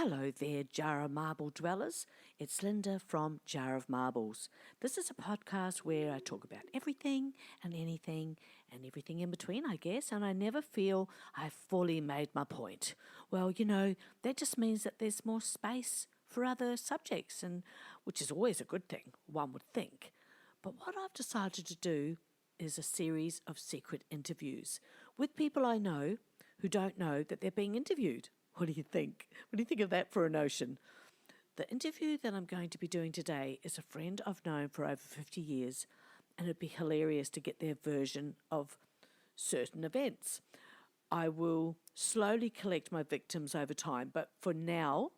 Hello there, Jar of Marble dwellers. It's Linda from Jar of Marbles. This is a podcast where I talk about everything and anything and everything in between, I guess, and I never feel I've fully made my point. Well, that just means that there's more space for other subjects, and which is always a good thing, one would think. But what I've decided to do is a series of secret interviews with people I know who don't know that they're being interviewed. What do you think? What do you think of that for a notion? The interview that I'm going to be doing today is a friend I've known for over 50 years, and it'd be hilarious to get their version of certain events. I will slowly collect my victims over time, but for now,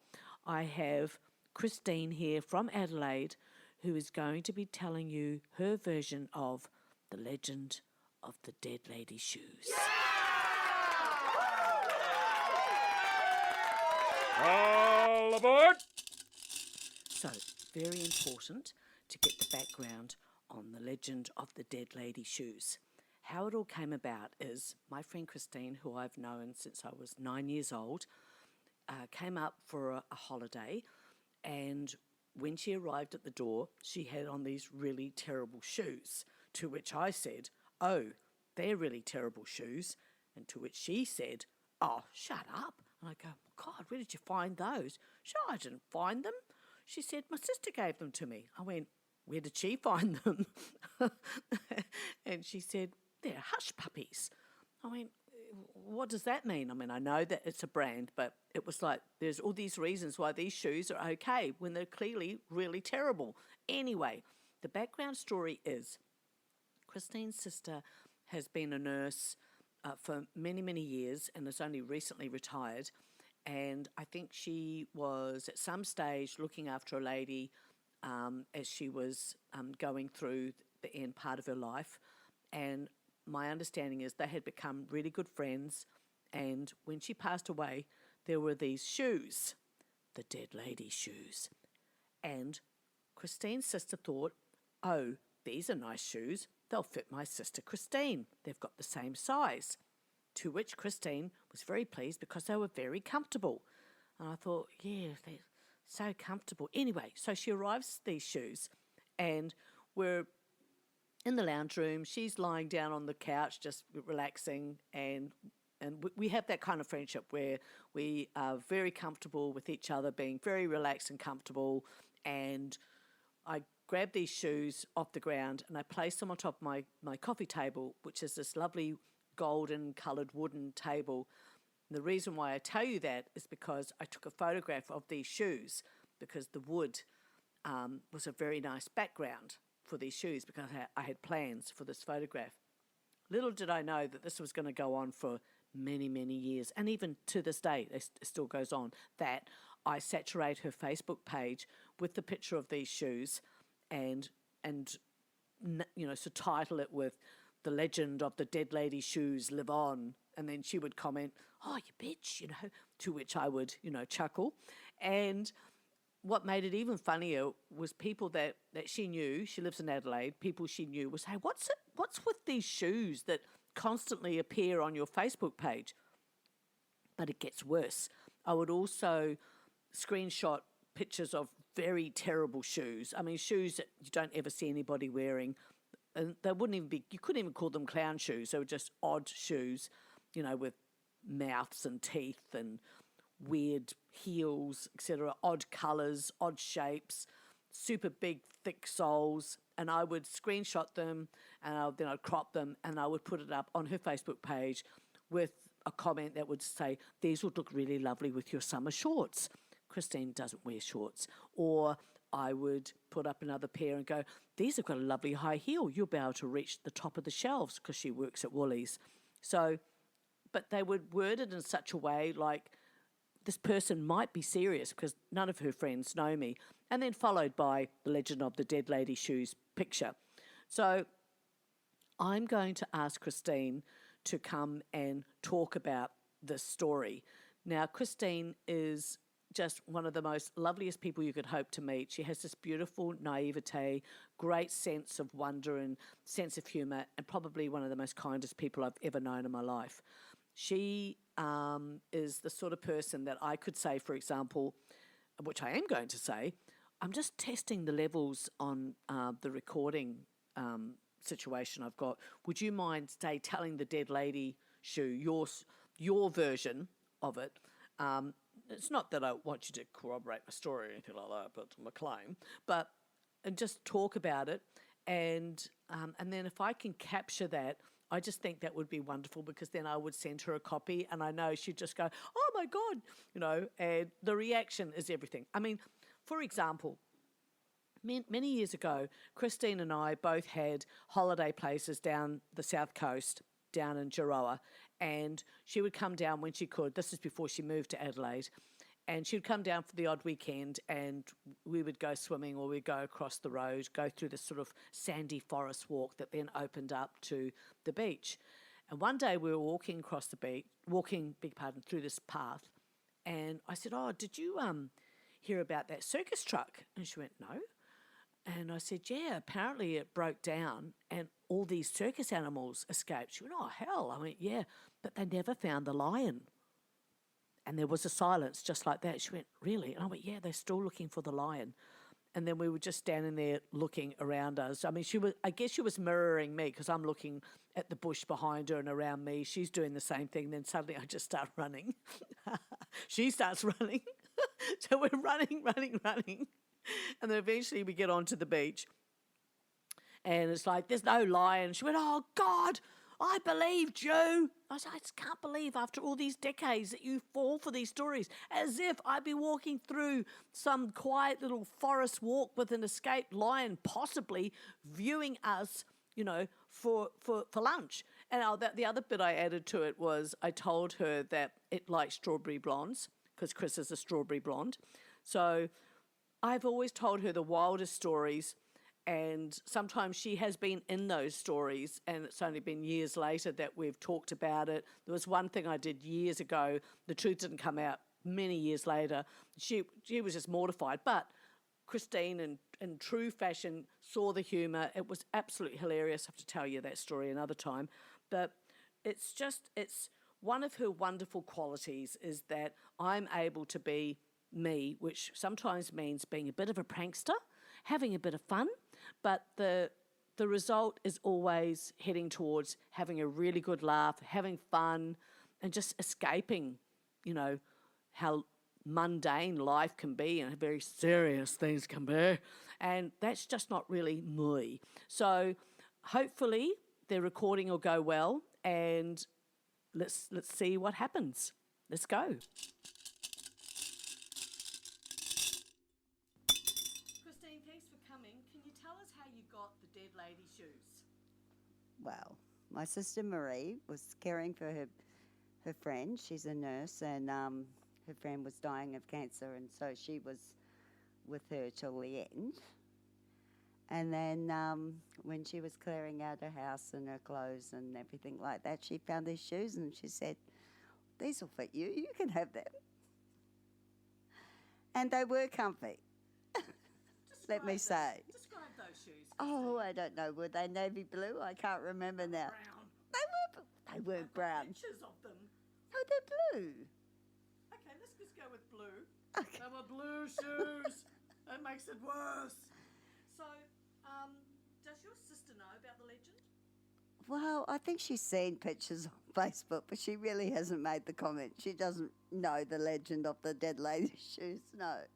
I have Christene here from Adelaide, who is going to be telling you her version of the legend of the dead lady's shoes. All aboard! So, very important to get the background on the legend of the dead lady shoes. How it all came about is my friend Christene, who I've known since I was 9 years old, came up for a holiday, and when she arrived at the door, she had on these really terrible shoes, to which I said, "Oh, they're really terrible shoes," and to which she said, "Oh, shut up." And I go, "God, where did you find those?" "Sure, I didn't find them." She said, "My sister gave them to me." I went, "Where did she find them?" And she said, "They're hush puppies." I went, "What does that mean?" I mean, I know that it's a brand, but it was like, there's all these reasons why these shoes are okay when they're clearly really terrible. Anyway, the background story is Christene's sister has been a nurse for many, many years and has only recently retired. And I think she was at some stage looking after a lady as she was going through the end part of her life. And my understanding is they had become really good friends. And when she passed away, there were these shoes, the dead lady's shoes. And Christene's sister thought, "Oh, these are nice shoes. They'll fit my sister Christene. They've got the same size." To which Christene was very pleased because they were very comfortable. And I thought, yeah, they're so comfortable. Anyway, so she arrives at these shoes, and we're in the lounge room. She's lying down on the couch just relaxing, and we have that kind of friendship where we are very comfortable with each other, being very relaxed and comfortable. And I grab these shoes off the ground and I place them on top of my coffee table, which is this lovely golden coloured wooden table. And the reason why I tell you that is because I took a photograph of these shoes because the wood was a very nice background for these shoes because I had plans for this photograph. Little did I know that this was going to go on for many, many years, and even to this day it still goes on, that I saturate her Facebook page with the picture of these shoes and so title it with "The legend of the dead lady shoes live on," and then she would comment, "Oh, you bitch," to which I would, chuckle. And what made it even funnier was people that she knew, she lives in Adelaide, people she knew would say, what's with these shoes that constantly appear on your Facebook page? But it gets worse. I would also screenshot pictures of very terrible shoes. I mean, shoes that you don't ever see anybody wearing. And they wouldn't even be, you couldn't even call them clown shoes. They were just odd shoes, with mouths and teeth and weird heels, etc., odd colours, odd shapes, super big, thick soles. And I would screenshot them and then I'd crop them and I would put it up on her Facebook page with a comment that would say, "These would look really lovely with your summer shorts." Christene doesn't wear shorts. Or I would put up another pair and go, "These have got a lovely high heel. You'll be able to reach the top of the shelves," because she works at Woolies. So, but they would word it in such a way like this person might be serious because none of her friends know me. And then followed by the legend of the dead lady shoes picture. So I'm going to ask Christene to come and talk about this story. Now, Christene is just one of the most loveliest people you could hope to meet. She has this beautiful naivete, great sense of wonder and sense of humour, and probably one of the most kindest people I've ever known in my life. She is the sort of person that I could say, for example, which I am going to say, I'm just testing the levels on the recording situation I've got. Would you mind, say, telling the dead lady shoe your version of it? It's not that I want you to corroborate my story or anything like that, but my claim. But and just talk about it, and then if I can capture that, I just think that would be wonderful, because then I would send her a copy, and I know she'd just go, "Oh my God," and the reaction is everything. I mean, for example, many years ago, Christene and I both had holiday places down the south coast, down in Jiroa, and she would come down when she could. This is before she moved to Adelaide. And she would come down for the odd weekend, and we would go swimming, or we'd go across the road, go through this sort of sandy forest walk that then opened up to the beach. And one day we were walking across the beach, through this path, and I said, "Oh, did you hear about that circus truck?" And she went, "No." And I said, "Yeah, apparently it broke down and all these circus animals escaped." She went, "Oh, hell." I went, "Yeah, but they never found the lion." And there was a silence just like that. She went, "Really?" And I went, "Yeah, they're still looking for the lion." And then we were just standing there looking around us. I mean, I guess she was mirroring me, because I'm looking at the bush behind her and around me. She's doing the same thing. Then suddenly I just start running. She starts running. So we're running. And then eventually we get onto the beach. And it's like, "There's no lion." She went, "Oh, God, I believed you." I said, "I just can't believe after all these decades that you fall for these stories, as if I'd be walking through some quiet little forest walk with an escaped lion possibly viewing us, for lunch." And the other bit I added to it was I told her that it likes strawberry blondes, because Chris is a strawberry blonde. So I've always told her the wildest stories, and sometimes she has been in those stories, and it's only been years later that we've talked about it. There was one thing I did years ago. The truth didn't come out many years later. She was just mortified. But Christene, in true fashion, saw the humour. It was absolutely hilarious. I have to tell you that story another time. But it's one of her wonderful qualities is that I'm able to be me, which sometimes means being a bit of a prankster, having a bit of fun, but the result is always heading towards having a really good laugh, having fun, and just escaping, how mundane life can be and how very serious things can be. And that's just not really me. So hopefully the recording will go well, and let's see what happens. Let's go. Christene, thanks for coming. Can you tell us how you got the dead lady shoes? Well, my sister Marie was caring for her friend. She's a nurse, and her friend was dying of cancer, and so she was with her till the end. And then when she was clearing out her house and her clothes and everything like that, she found these shoes, and she said, "These will fit you. You can have them." And they were comfy. Let me say. Describe those shoes. Oh, I don't know. Were they navy blue? I can't remember now. Brown. They were brown. Pictures of them. Oh, they're blue. Okay, let's just go with blue. Okay. They were blue shoes. That makes it worse. So, does your sister know about the legend? Well, I think she's seen pictures on Facebook, but she really hasn't made the comment. She doesn't know the legend of the dead lady's shoes, no.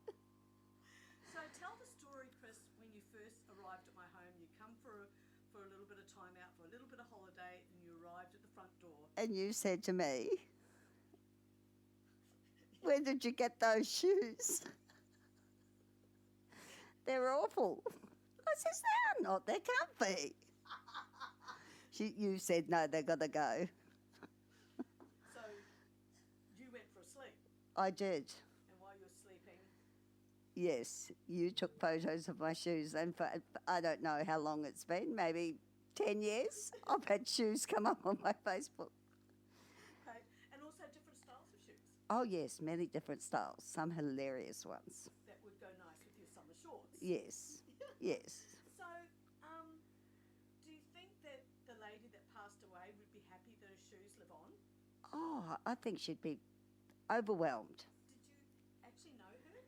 So tell the story, Chris, when you first arrived at my home. You come for a little bit of time out, for a little bit of holiday, and you arrived at the front door. And you said to me, "Where did you get those shoes?" "They're awful." I says, "They're not, they're comfy." You said, "No, they've got to go." So you went for a sleep, I did. and while you were sleeping, Yes, you took photos of my shoes, and for I don't know how long it's been, maybe 10 years. I've had shoes come up on my Facebook. okay, and also different styles of shoes Oh, yes, many different styles, some hilarious ones. that would go nice with your summer shorts. Yes, yes. So, do you think that the lady that passed away would be happy that her shoes live on? Oh, I think she'd be overwhelmed. Did you actually know her?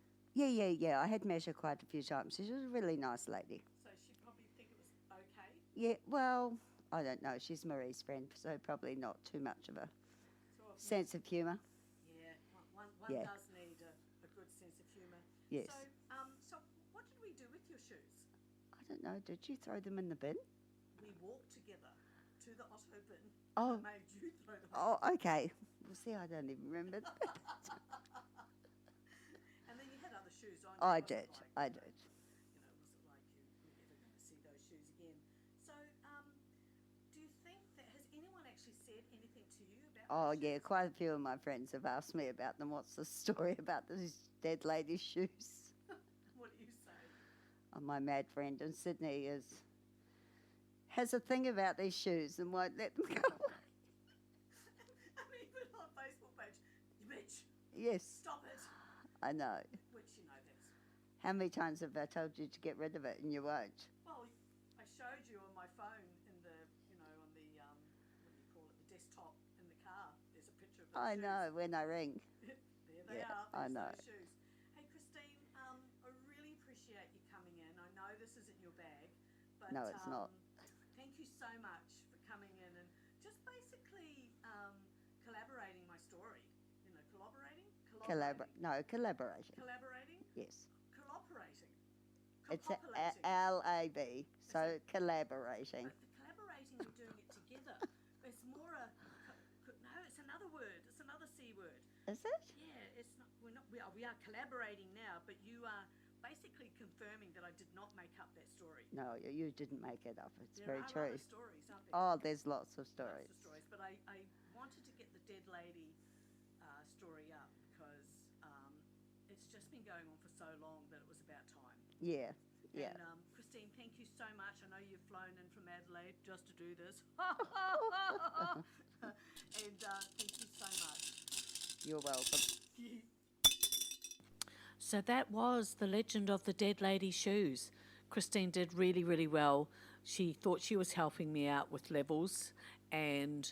Yeah. I had met her quite a few times. She was a really nice lady. So she'd probably think it was okay? Yeah, well, I don't know. She's Marie's friend, so probably not too much of a So, sense of humour. yeah, one Yeah. does need a good sense of humour. Yes. So what did we do with your shoes? I don't know. Did you throw them in the bin? We walked together to the Otto bin. Oh. I made you throw them. Oh, okay. Well, see, I don't even remember. And then you had other shoes on. I It wasn't did. like, I you know, did. wasn't like you were ever going to see those shoes again. So, do you think that has anyone actually said anything to you about? Oh, those yeah. shoes? Quite a few of my friends have asked me about them. What's the story about these dead lady's shoes? What do you say? Oh, my mad friend in Sydney has a thing about these shoes and won't let them go. I mean, put on Facebook page, you bitch, Yes, stop it. I know. Which that's. How many times have I told you to get rid of it and you won't? Well, I showed you on my phone in the, on the what do you call it, the desktop in the car. There's a picture of those I shoes. know, when I ring. There they Yeah, are. I There's know. those shoes. Hey, Christene, I really appreciate you coming in. I know this isn't your bag, but No, it's not. Thank you so much for coming in and just basically collaborating my story. Collaborating. Collaborating. Collaborating. Yes. Cooperating. It's Copopulating. LAB, so collaborating. But the collaborating, we're doing it together. It's more no, it's another word. It's another C word. Is it? Yeah, it's not. We are collaborating now, but you are basically confirming that I did not make up that story. No, you didn't make it up. It's There very are true. other stories, aren't there? Oh, there's lots of Lots stories. of stories, but I wanted to get the dead lady story up because it's just been going on for so long that it was about time. Yeah. And Christene, thank you so much. I know you've flown in from Adelaide just to do this. And thank you so much. You're welcome. So that was the legend of the dead lady's shoes. Christene did really, really well. She thought she was helping me out with levels, and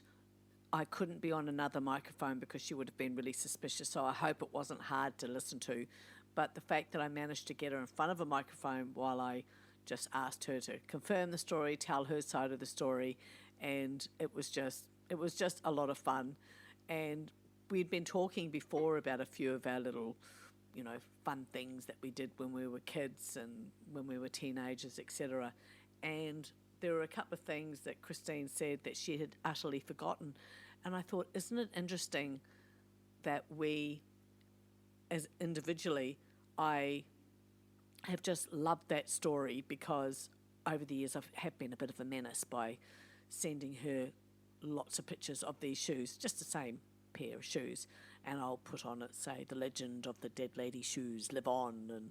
I couldn't be on another microphone because she would have been really suspicious. So I hope it wasn't hard to listen to. But the fact that I managed to get her in front of a microphone while I just asked her to confirm the story, tell her side of the story, and it was just a lot of fun. And we'd been talking before about a few of our little, fun things that we did when we were kids and when we were teenagers, etc. And there were a couple of things that Christene said that she had utterly forgotten. And I thought, isn't it interesting that we, as individually, I have just loved that story because over the years I have been a bit of a menace by sending her lots of pictures of these shoes, just the same pair of shoes, and I'll put on it, say, the legend of the dead lady shoes live on, and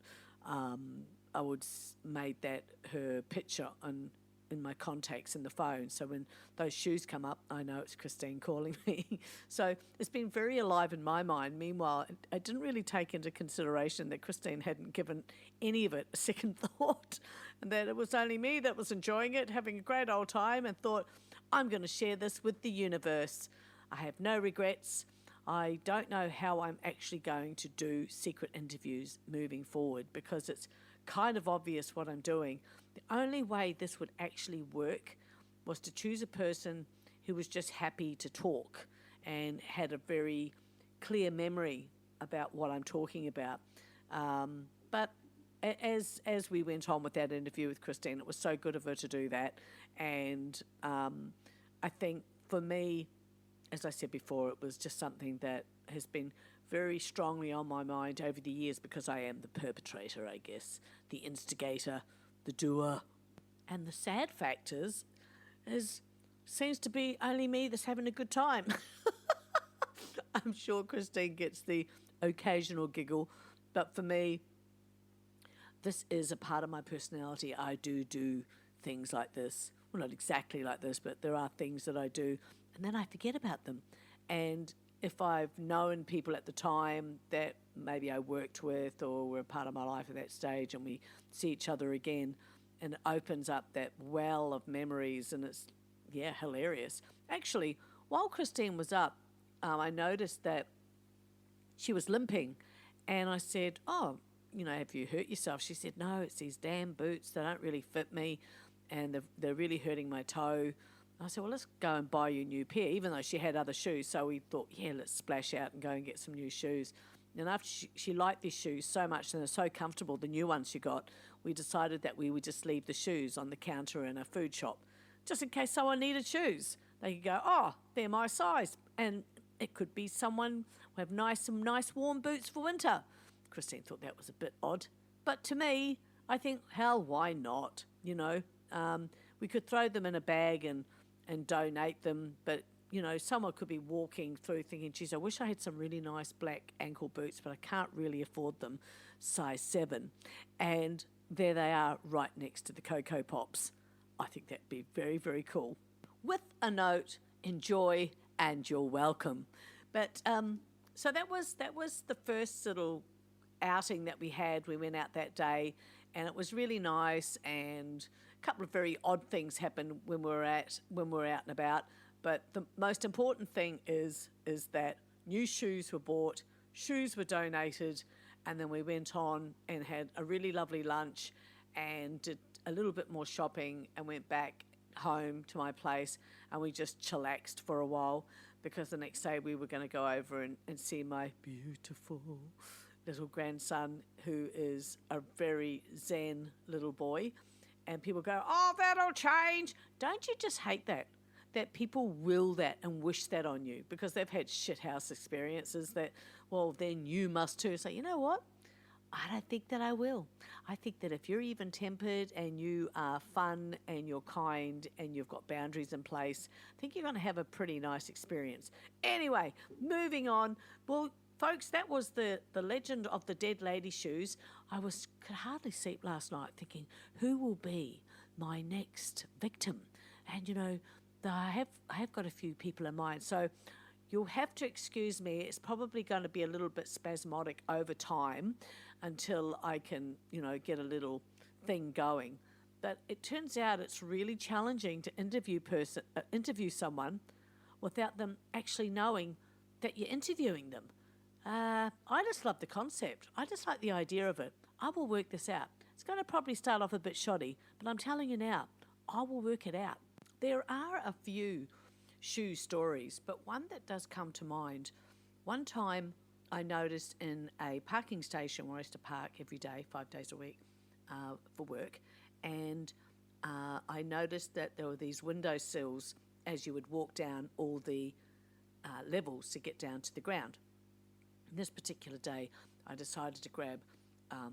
I would made that her picture in my contacts in the phone, so when those shoes come up, I know it's Christene calling me. So it's been very alive in my mind. Meanwhile, I didn't really take into consideration that Christene hadn't given any of it a second thought, and that it was only me that was enjoying it, having a great old time, and thought, I'm going to share this with the universe. I have no regrets. I don't know how I'm actually going to do secret interviews moving forward because it's kind of obvious what I'm doing. The only way this would actually work was to choose a person who was just happy to talk and had a very clear memory about what I'm talking about. But as we went on with that interview with Christene, it was so good of her to do that. And I think for me, as I said before, it was just something that has been very strongly on my mind over the years because I am the perpetrator, I guess, the instigator, the doer. And the sad fact is seems to be only me that's having a good time. I'm sure Christene gets the occasional giggle, but for me, this is a part of my personality. I do things like this. Well, not exactly like this, but there are things that I do, and then I forget about them. And if I've known people at the time that maybe I worked with or were a part of my life at that stage and we see each other again, and it opens up that well of memories, and it's, hilarious. Actually, while Christene was up, I noticed that she was limping, and I said, "Oh, have you hurt yourself?" She said, "No, it's these damn boots. They don't really fit me, and they're really hurting my toe." I said, "Well, let's go and buy you a new pair," even though she had other shoes. So we thought, yeah, let's splash out and go and get some new shoes. And after she liked these shoes so much and they're so comfortable, the new ones she got, we decided that we would just leave the shoes on the counter in a food shop, just in case someone needed shoes. They could go, "Oh, they're my size." And it could be someone who have some nice warm boots for winter. Christine thought that was a bit odd. But to me, I think, hell, why not? We could throw them in a bag and donate them, but someone could be walking through thinking, "Geez, I wish I had some really nice black ankle boots, but I can't really afford them, size 7." And there they are right next to the Cocoa Pops. I think that'd be very, very cool. With a note, enjoy and you're welcome. But so that was the first little outing that we had. We went out that day and it was really nice, and a couple of very odd things happened when we were out and about. But the most important thing is that new shoes were bought, shoes were donated, and then we went on and had a really lovely lunch and did a little bit more shopping and went back home to my place, and we just chillaxed for a while because the next day we were going to go over and see my beautiful little grandson, who is a very zen little boy. And people go, "Oh, that'll change." Don't you just hate that people will that and wish that on you because they've had shithouse experiences that, well, then you must too. So you know what? I don't think that I will. I think that if you're even-tempered and you are fun and you're kind and you've got boundaries in place, I think you're going to have a pretty nice experience. Anyway, moving on. Well, folks, that was the legend of the dead lady shoes. I could hardly sleep last night thinking, who will be my next victim? And, I have got a few people in mind. So you'll have to excuse me. It's probably going to be a little bit spasmodic over time until I can, get a little thing going. But it turns out it's really challenging to interview someone without them actually knowing that you're interviewing them. I just love the concept. I just like the idea of it. I will work this out. It's going to probably start off a bit shoddy, but I'm telling you now, I will work it out. There are a few shoe stories, but one that does come to mind. One time I noticed in a parking station where I used to park every day, 5 days a week for work, and I noticed that there were these window sills as you would walk down all the levels to get down to the ground. And this particular day, I decided to grab I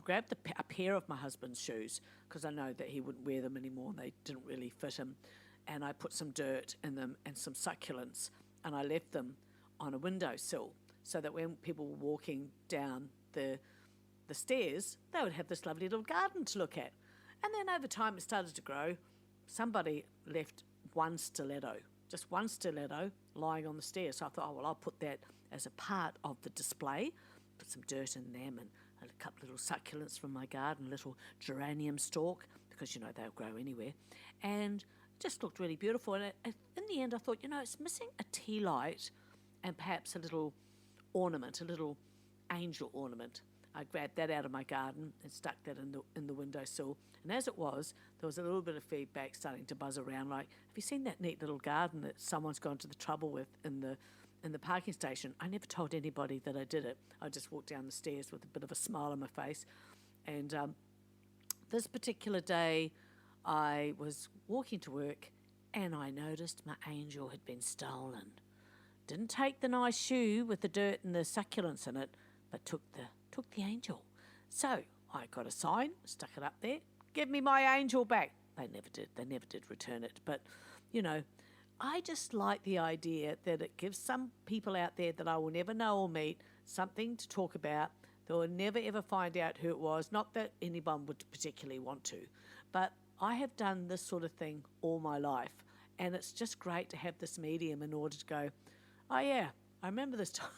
grabbed a pair of my husband's shoes because I know that he wouldn't wear them anymore and they didn't really fit him. And I put some dirt in them and some succulents, and I left them on a windowsill so that when people were walking down the stairs, they would have this lovely little garden to look at. And then over time it started to grow. Somebody left just one stiletto lying on the stairs. So I thought, I'll put that as a part of the display. Put some dirt in them and a couple of little succulents from my garden, little geranium stalk, because, they'll grow anywhere. And it just looked really beautiful. And in the end, I thought, it's missing a tea light and perhaps a little ornament, a little angel ornament. I grabbed that out of my garden and stuck that in the windowsill. And as it was, there was a little bit of feedback starting to buzz around, like, have you seen that neat little garden that someone's gone to the trouble with in the parking station? I never told anybody that I did it. I just walked down the stairs with a bit of a smile on my face. And this particular day, I was walking to work and I noticed my angel had been stolen. Didn't take the nice shoe with the dirt and the succulents in it, but took the angel. So I got a sign, stuck it up there. Give me my angel back. They never did. They never did return it. But, I just like the idea that it gives some people out there that I will never know or meet something to talk about. They will never ever find out who it was. Not that anyone would particularly want to. But I have done this sort of thing all my life. And it's just great to have this medium in order to go, oh yeah, I remember this time.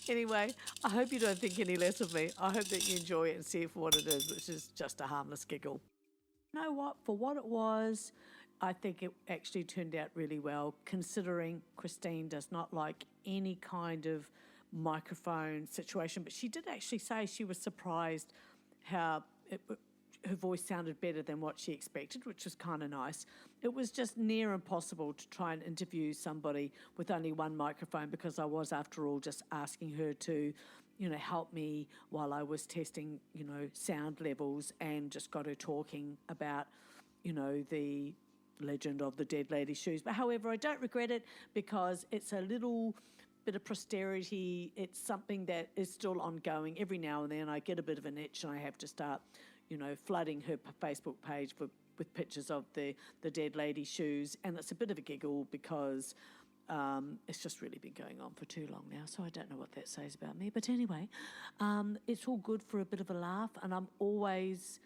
Anyway, I hope you don't think any less of me. I hope that you enjoy it and see it for what it is, which is just a harmless giggle. You know what? For what it was, I think it actually turned out really well, considering Christene does not like any kind of microphone situation. But she did actually say she was surprised how her voice sounded better than what she expected, which was kind of nice. It was just near impossible to try and interview somebody with only one microphone, because I was, after all, just asking her to, help me while I was testing, sound levels, and just got her talking about, the legend of the dead lady's shoes. But however, I don't regret it, because it's a little bit of posterity. It's something that is still ongoing. Every now and then I get a bit of an itch and I have to start, flooding her Facebook page with pictures of the dead lady's shoes. And it's a bit of a giggle, because it's just really been going on for too long now, so I don't know what that says about me. But anyway, it's all good for a bit of a laugh, and I'm always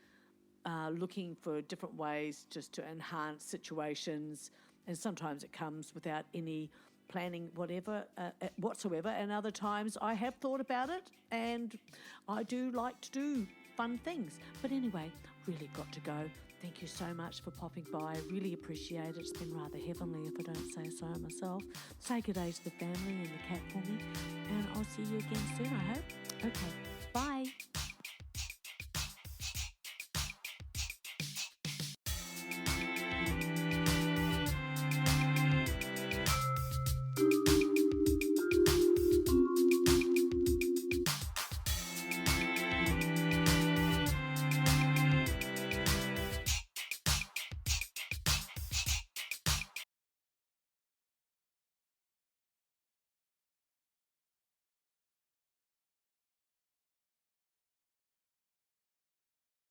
looking for different ways just to enhance situations, and sometimes it comes without any planning whatsoever, and other times I have thought about it, and I do like to do fun things. But anyway, really got to go. Thank you so much for popping by. I really appreciate it. It's been rather heavenly, if I don't say so myself. Say good day to the family and the cat for me, and I'll see you again soon, I hope. Okay, bye.